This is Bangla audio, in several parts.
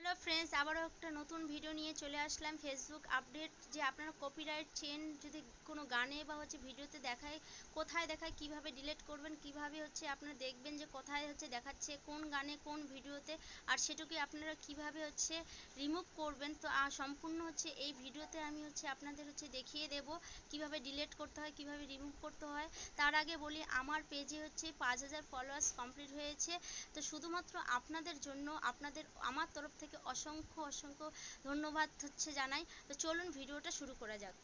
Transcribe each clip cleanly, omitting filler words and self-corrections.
হ্যালো ফ্রেন্ডস, আবারও একটা নতুন ভিডিও নিয়ে চলে আসলাম। ফেসবুক আপডেট যে আপনারা কপিরাইট চেন যদি কোনো গানে বা ভিডিওতে দেখায়, কোথায় দেখায়, কিভাবে ডিলিট করবেন, কিভাবে আপনারা দেখবেন যে কোথায় দেখাচ্ছে, কোন গানে কোন ভিডিওতে, আর সেটাকে আপনারা কিভাবে রিমুভ করবেন। তো সম্পূর্ণ এই ভিডিওতে আমি আপনাদের দেখিয়ে দেব কিভাবে ডিলিট করতে হয়, কিভাবে রিমুভ করতে হয়। তার আগে বলি, আমার পেজে 5000 ফলোয়ার্স কমপ্লিট হয়েছে। তো শুধুমাত্র আপনাদের জন্য আমার তরফ থেকে অসংখ্য ধন্যবাদ জানাই। তো চলুন ভিডিওটা শুরু করা যাক।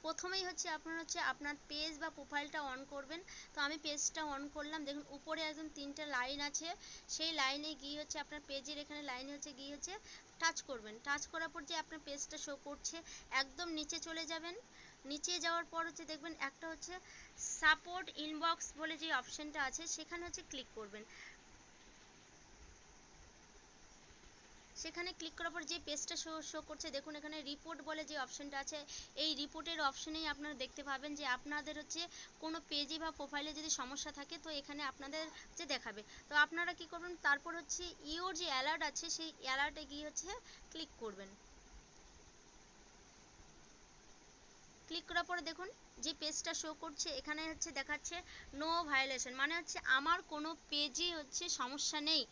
প্রথমেই আপনারা আপনার পেজ বা প্রোফাইলটা অন করবেন। তো আমি পেজটা অন করলাম। দেখুন উপরে একদম 3টে লাইন আছে, সেই লাইনে গিয়ে আপনার পেজের এখানে লাইনে গিয়ে টাচ করবেন। টাচ করার পর যে আপনার পেজটা শো করছে, একদম নিচে চলে যাবেন। নিচে যাওয়ার পর দেখবেন একটা সাপোর্ট ইনবক্স বলে যে অপশনটা আছে, সেখানে ক্লিক করবেন। সেখানে ক্লিক করার পর যে পেজটা শো করছে, দেখুন এখানে রিপোর্ট বলে যে অপশনটা আছে, এই রিপোর্টের অপশনেই আপনারা দেখতে পাবেন যে আপনাদের কোনো পেজে বা প্রোফাইলে যদি সমস্যা থাকে, তো এখানে আপনাদের দেখাবে। তো আপনারা কি করবেন, তারপর ইওর যে অ্যালার্ট আছে, সেই অ্যালার্টে গিয়ে ক্লিক করবেন। ক্লিক করার পরে দেখুন যে পেজটা শো করছে, এখানে দেখাচ্ছে নো ভায়োলেশন, মানে আমার কোনো পেজে সমস্যা নেই।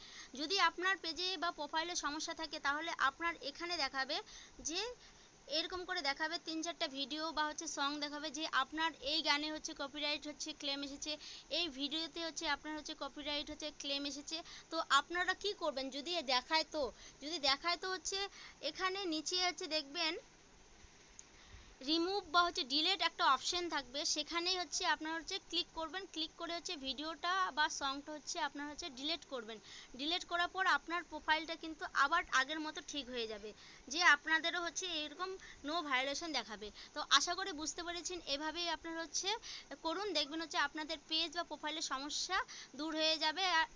যদি আপনার পেজে বা প্রোফাইলে সমস্যা থাকে, তাহলে আপনার এখানে দেখাবে যে এরকম করে দেখাবে 3-4টা ভিডিও বা সং দেখাবে যে আপনার এই গানে কপিরাইট ক্লেম এসেছে, এই ভিডিওতে আপনার কপিরাইট ক্লেম এসেছে। তো আপনারা কি করবেন, যদি দেখায় তো এখানে নিচে দেখবেন রিমুভ বা ডিলিট একটা অপশন থাকবে, সেখানেই আপনারা ক্লিক করবেন। ক্লিক করে ভিডিওটা বা সংটা আপনারা ডিলিট করবেন। ডিলিট করার পর আপনার প্রোফাইলটা কিন্তু আবার আগের মতো ঠিক হয়ে যাবে, যে আপনাদেরও এরকম নো ভায়োলেশন দেখাবে। তো আশা করি বুঝতে পেরেছেন, এভাবেই আপনারা করুন, দেখবেন আপনাদের পেজ বা প্রোফাইলের সমস্যা দূর হয়ে যাবে। আর